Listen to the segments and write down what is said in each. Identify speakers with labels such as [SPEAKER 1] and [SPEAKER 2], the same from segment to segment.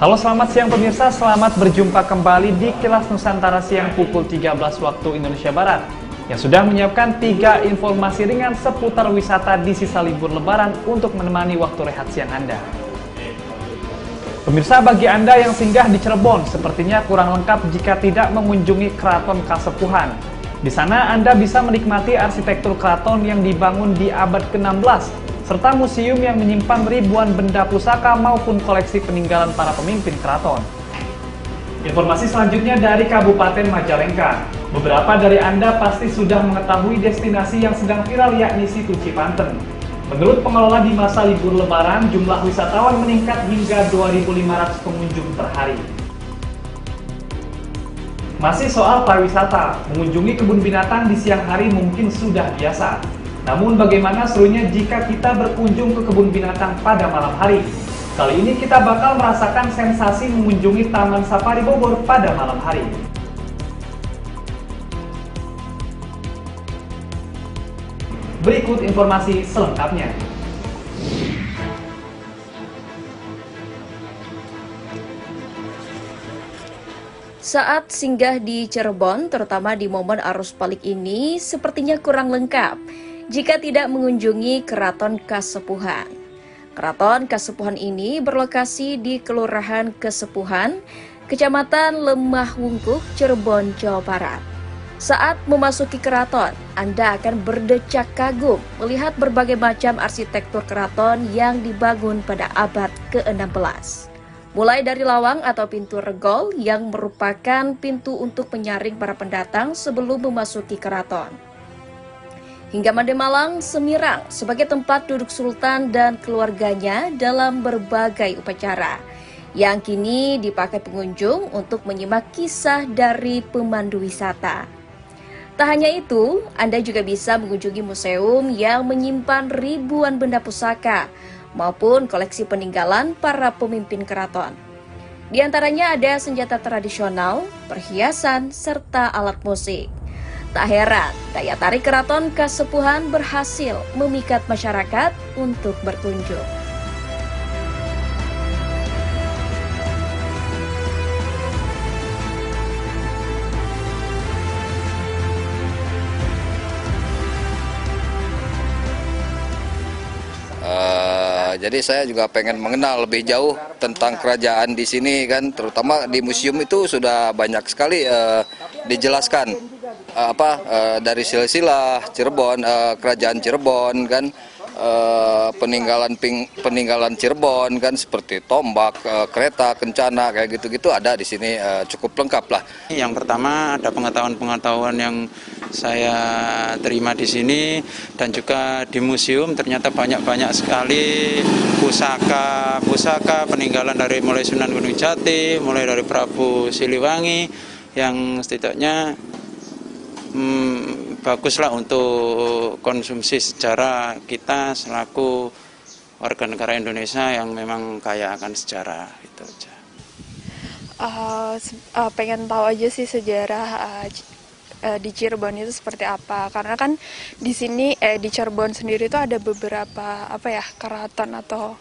[SPEAKER 1] Halo, selamat siang pemirsa, selamat berjumpa kembali di Kilas Nusantara siang pukul 13 waktu Indonesia Barat yang sudah menyiapkan 3 informasi ringan seputar wisata di sisa libur lebaran untuk menemani waktu rehat siang Anda. Pemirsa, bagi Anda yang singgah di Cirebon, sepertinya kurang lengkap jika tidak mengunjungi Keraton Kasepuhan. Di sana Anda bisa menikmati arsitektur keraton yang dibangun di abad ke-16, serta museum yang menyimpan ribuan benda pusaka maupun koleksi peninggalan para pemimpin keraton. Informasi selanjutnya dari Kabupaten Majalengka. Beberapa dari Anda pasti sudah mengetahui destinasi yang sedang viral, yakni Situ Cipanten. Menurut pengelola, di masa libur lebaran, jumlah wisatawan meningkat hingga 2.500 pengunjung per hari. Masih soal pariwisata, mengunjungi kebun binatang di siang hari mungkin sudah biasa. Namun bagaimana serunya jika kita berkunjung ke kebun binatang pada malam hari? Kali ini kita bakal merasakan sensasi mengunjungi Taman Safari Bogor pada malam hari. Berikut informasi selengkapnya.
[SPEAKER 2] Saat singgah di Cirebon, terutama di momen arus balik ini, sepertinya kurang lengkap jika tidak mengunjungi Keraton Kasepuhan. Keraton Kasepuhan ini berlokasi di Kelurahan Kesepuhan, Kecamatan Lemah Wungkuk, Cirebon, Jawa Barat. Saat memasuki keraton, Anda akan berdecak kagum melihat berbagai macam arsitektur keraton yang dibangun pada abad ke-16. Mulai dari lawang atau pintu regol yang merupakan pintu untuk menyaring para pendatang sebelum memasuki keraton, hingga Mandemalang Semirang sebagai tempat duduk sultan dan keluarganya dalam berbagai upacara yang kini dipakai pengunjung untuk menyimak kisah dari pemandu wisata. Tak hanya itu, Anda juga bisa mengunjungi museum yang menyimpan ribuan benda pusaka maupun koleksi peninggalan para pemimpin keraton. Di antaranya ada senjata tradisional, perhiasan, serta alat musik. Tak heran, daya tarik Keraton Kasepuhan berhasil memikat masyarakat untuk berkunjung.
[SPEAKER 3] Jadi saya juga pengen mengenal lebih jauh tentang kerajaan di sini kan, terutama di museum itu sudah banyak sekali dijelaskan dari silsilah Cirebon, kerajaan Cirebon kan, peninggalan Cirebon kan, seperti tombak, kereta, kencana kayak gitu-gitu ada di sini, cukup lengkap lah.
[SPEAKER 4] Yang pertama ada pengetahuan-pengetahuan yang saya terima di sini, dan juga di museum ternyata banyak sekali pusaka peninggalan dari mulai Sunan Gunung Jati, mulai dari Prabu Siliwangi, yang setidaknya baguslah untuk konsumsi sejarah kita selaku warga negara Indonesia yang memang kaya akan sejarah, itu aja.
[SPEAKER 5] Pengen tahu aja sih sejarah di Cirebon itu seperti apa, karena kan di sini di Cirebon sendiri itu ada beberapa keraton atau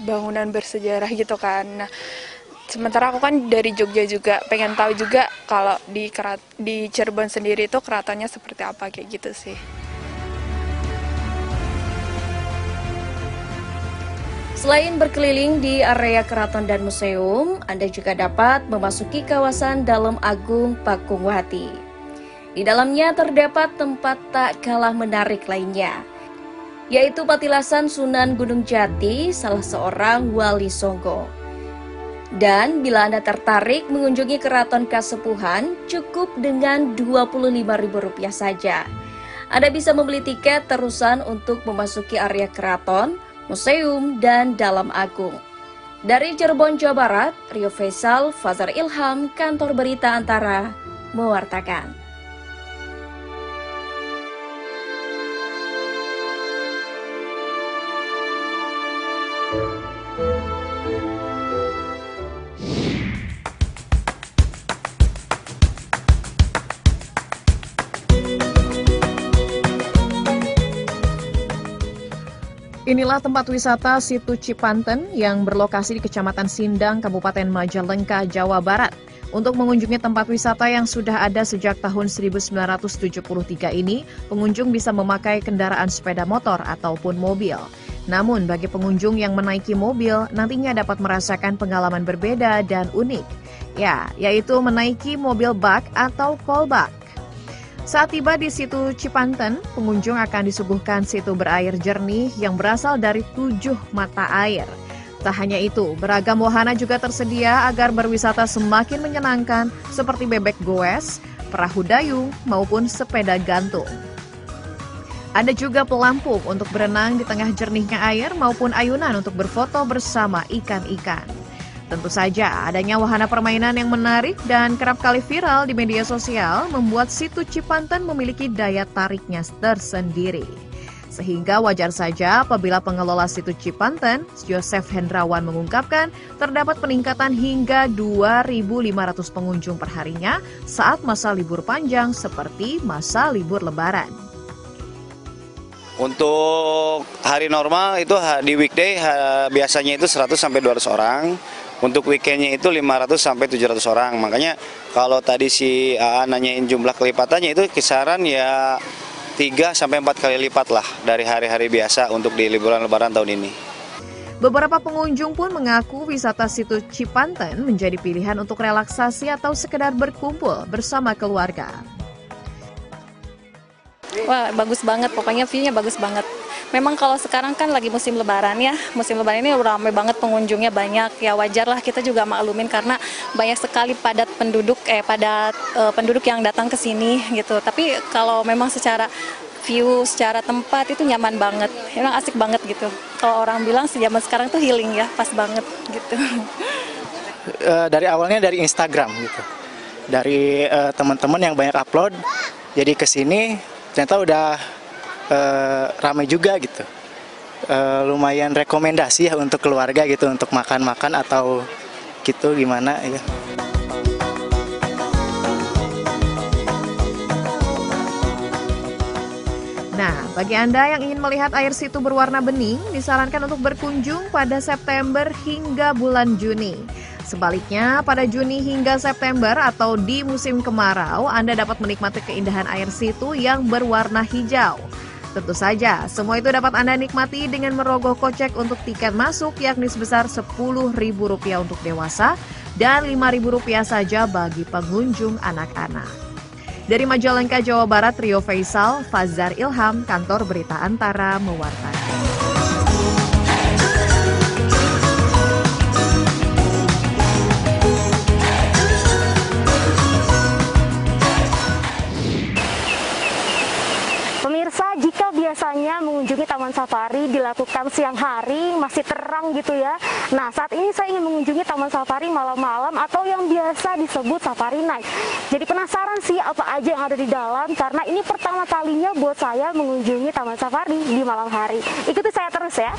[SPEAKER 5] bangunan bersejarah gitu kan. Nah, sementara aku kan dari Jogja juga pengen tahu juga kalau di Cirebon sendiri itu keratonnya seperti apa, kayak gitu sih.
[SPEAKER 2] Selain berkeliling di area keraton dan museum, Anda juga dapat memasuki kawasan Dalem Agung Pakungwati. Di dalamnya terdapat tempat tak kalah menarik lainnya, yaitu patilasan Sunan Gunung Jati, salah seorang wali Songo. Dan bila Anda tertarik mengunjungi Keraton Kasepuhan, cukup dengan Rp25.000 saja. Anda bisa membeli tiket terusan untuk memasuki area keraton, museum, dan Dalem Agung. Dari Cirebon, Jawa Barat, Rio Faisal, Fazar Ilham, Kantor Berita Antara, mewartakan.
[SPEAKER 6] Inilah tempat wisata Situ Cipanten yang berlokasi di Kecamatan Sindang, Kabupaten Majalengka, Jawa Barat. Untuk mengunjungi tempat wisata yang sudah ada sejak tahun 1973 ini, pengunjung bisa memakai kendaraan sepeda motor ataupun mobil. Namun bagi pengunjung yang menaiki mobil, nantinya dapat merasakan pengalaman berbeda dan unik. Yaitu menaiki mobil bak atau kolbak. Saat tiba di Situ Cipanten, pengunjung akan disuguhkan situ berair jernih yang berasal dari 7 mata air. Tak hanya itu, beragam wahana juga tersedia agar berwisata semakin menyenangkan seperti bebek goes, perahu dayung, maupun sepeda gantung. Ada juga pelampung untuk berenang di tengah jernihnya air maupun ayunan untuk berfoto bersama ikan-ikan. Tentu saja, adanya wahana permainan yang menarik dan kerap kali viral di media sosial membuat Situ Cipanten memiliki daya tariknya tersendiri. Sehingga wajar saja apabila pengelola Situ Cipanten, Joseph Hendrawan mengungkapkan terdapat peningkatan hingga 2.500 pengunjung perharinya saat masa libur panjang seperti masa libur Lebaran.
[SPEAKER 7] Untuk hari normal itu di weekday biasanya itu 100 sampai 200 orang. Untuk weekendnya itu 500 sampai 700 orang. Makanya kalau tadi si AA nanyain jumlah kelipatannya itu kisaran ya 3 sampai 4 kali lipat lah dari hari-hari biasa untuk di liburan Lebaran tahun ini.
[SPEAKER 6] Beberapa pengunjung pun mengaku wisata Situ Cipanten menjadi pilihan untuk relaksasi atau sekedar berkumpul bersama keluarga.
[SPEAKER 8] Wah, bagus banget, pokoknya view-nya bagus banget. Memang kalau sekarang kan lagi musim lebaran ya, musim lebaran ini ramai banget pengunjungnya banyak, ya wajar lah kita juga maklumin karena banyak sekali penduduk yang datang ke sini gitu. Tapi kalau memang secara view, secara tempat itu nyaman banget, memang asik banget gitu. Kalau orang bilang zaman sekarang tuh healing ya, pas banget gitu.
[SPEAKER 9] Dari awalnya dari Instagram gitu, dari teman-teman yang banyak upload, jadi kesini ternyata udah ramai juga gitu, lumayan rekomendasi ya untuk keluarga gitu, untuk makan-makan atau gitu gimana ya.
[SPEAKER 6] Nah, bagi Anda yang ingin melihat air situ berwarna bening, disarankan untuk berkunjung pada September hingga bulan Juni. Sebaliknya, pada Juni hingga September atau di musim kemarau, Anda dapat menikmati keindahan air situ yang berwarna hijau. Tentu saja, semua itu dapat Anda nikmati dengan merogoh kocek untuk tiket masuk yakni sebesar Rp10.000 untuk dewasa dan Rp5.000 saja bagi pengunjung anak-anak. Dari Majalengka, Jawa Barat, Rio Faisal, Fazar Ilham, Kantor Berita Antara mewartakan.
[SPEAKER 10] Pemirsa, jika biasanya mengunjungi Taman Safari dilakukan siang hari, masih terang gitu ya. Nah, saat ini saya ingin mengunjungi Taman Safari malam-malam atau yang biasa disebut Safari Night. Jadi penasaran sih apa aja yang ada di dalam, karena ini pertama kalinya buat saya mengunjungi Taman Safari di malam hari. Ikuti saya terus ya.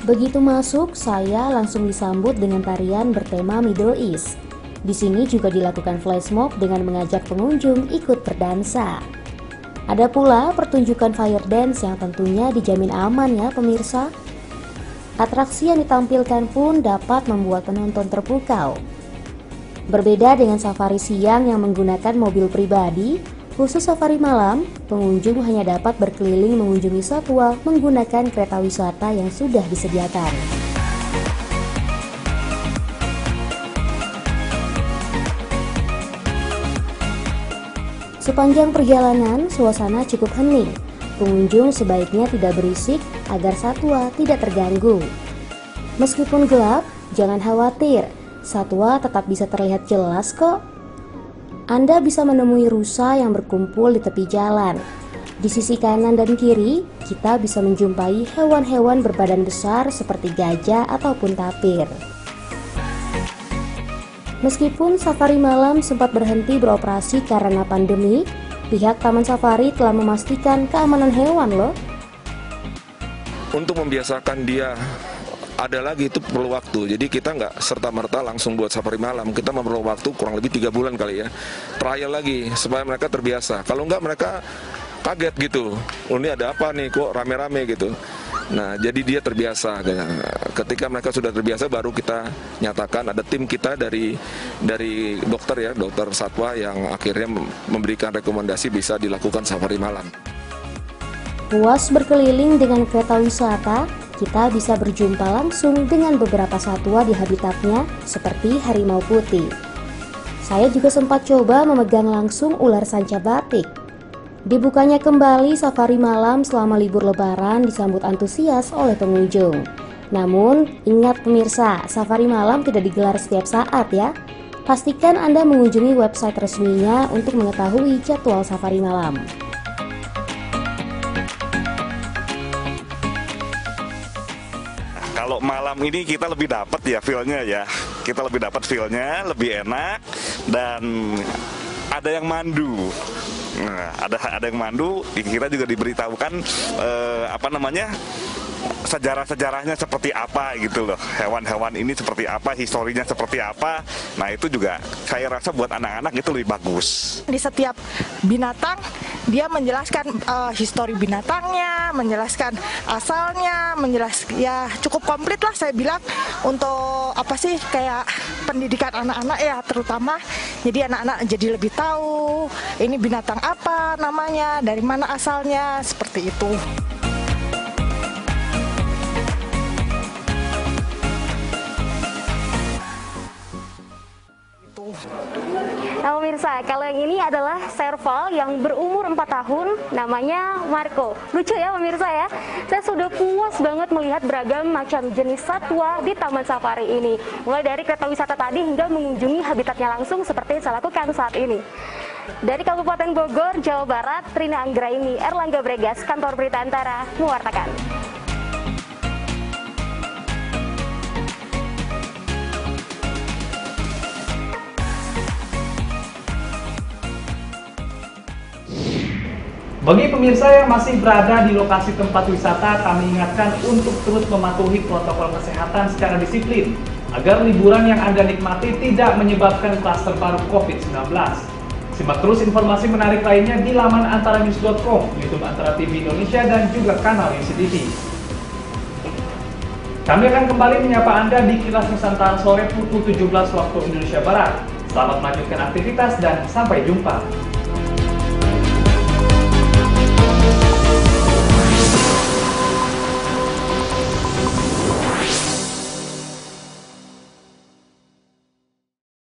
[SPEAKER 11] Begitu masuk, saya langsung disambut dengan tarian bertema Middle East. Di sini juga dilakukan flash mob dengan mengajak pengunjung ikut berdansa. Ada pula pertunjukan fire dance yang tentunya dijamin aman ya pemirsa. Atraksi yang ditampilkan pun dapat membuat penonton terpukau. Berbeda dengan safari siang yang menggunakan mobil pribadi, khusus safari malam, pengunjung hanya dapat berkeliling mengunjungi satwa menggunakan kereta wisata yang sudah disediakan. Sepanjang perjalanan, suasana cukup hening. Pengunjung sebaiknya tidak berisik agar satwa tidak terganggu. Meskipun gelap, jangan khawatir, satwa tetap bisa terlihat jelas kok. Anda bisa menemui rusa yang berkumpul di tepi jalan. Di sisi kanan dan kiri, kita bisa menjumpai hewan-hewan berbadan besar seperti gajah ataupun tapir. Meskipun safari malam sempat berhenti beroperasi karena pandemi, Pihak Taman Safari telah memastikan keamanan hewan loh.
[SPEAKER 12] Untuk membiasakan dia ada lagi itu perlu waktu, jadi kita nggak serta-merta langsung buat safari malam, kita perlu waktu kurang lebih 3 bulan kali ya, trial lagi supaya mereka terbiasa. Kalau nggak mereka kaget gitu, oh, ini ada apa nih kok rame-rame gitu. Nah jadi dia terbiasa. Ketika mereka sudah terbiasa baru kita nyatakan ada tim kita dari dokter ya, dokter satwa yang akhirnya memberikan rekomendasi bisa dilakukan safari malam.
[SPEAKER 11] Puas berkeliling dengan kereta wisata, kita bisa berjumpa langsung dengan beberapa satwa di habitatnya seperti harimau putih. Saya juga sempat coba memegang langsung ular sanca batik. Dibukanya kembali safari malam selama libur lebaran disambut antusias oleh pengunjung. Namun, ingat pemirsa, safari malam tidak digelar setiap saat ya. Pastikan Anda mengunjungi website resminya untuk mengetahui jadwal safari malam.
[SPEAKER 13] Kalau malam ini kita lebih dapat ya feel-nya ya. Kita lebih dapat feel-nya, lebih enak dan ada yang mandu. Nah, ada yang mandu, kita juga diberitahukan sejarah-sejarahnya seperti apa gitu loh. Hewan-hewan ini seperti apa, historinya seperti apa. Nah, itu juga saya rasa buat anak-anak itu lebih bagus.
[SPEAKER 14] Di setiap binatang dia menjelaskan histori binatangnya, menjelaskan asalnya, ya cukup komplit lah saya bilang untuk kayak pendidikan anak-anak ya terutama. Jadi anak-anak jadi lebih tahu ini binatang apa namanya, dari mana asalnya, seperti itu.
[SPEAKER 10] Nah pemirsa, kalau yang ini adalah serval yang berumur 4 tahun, namanya Marco. Lucu ya pemirsa ya, saya sudah puas banget melihat beragam macam jenis satwa di Taman Safari ini. Mulai dari kereta wisata tadi hingga mengunjungi habitatnya langsung seperti yang saya lakukan saat ini. Dari Kabupaten Bogor, Jawa Barat, Trina Anggraini, Erlangga Bregas, Kantor Berita Antara, mewartakan.
[SPEAKER 1] Bagi pemirsa yang masih berada di lokasi tempat wisata, kami ingatkan untuk terus mematuhi protokol kesehatan secara disiplin agar liburan yang Anda nikmati tidak menyebabkan klaster baru COVID-19. Simak terus informasi menarik lainnya di laman antaranews.com, YouTube Antara TV Indonesia, dan juga kanal UCTV. Kami akan kembali menyapa Anda di Kilas Nusantara sore pukul 17 waktu Indonesia Barat. Selamat melanjutkan aktivitas dan sampai jumpa.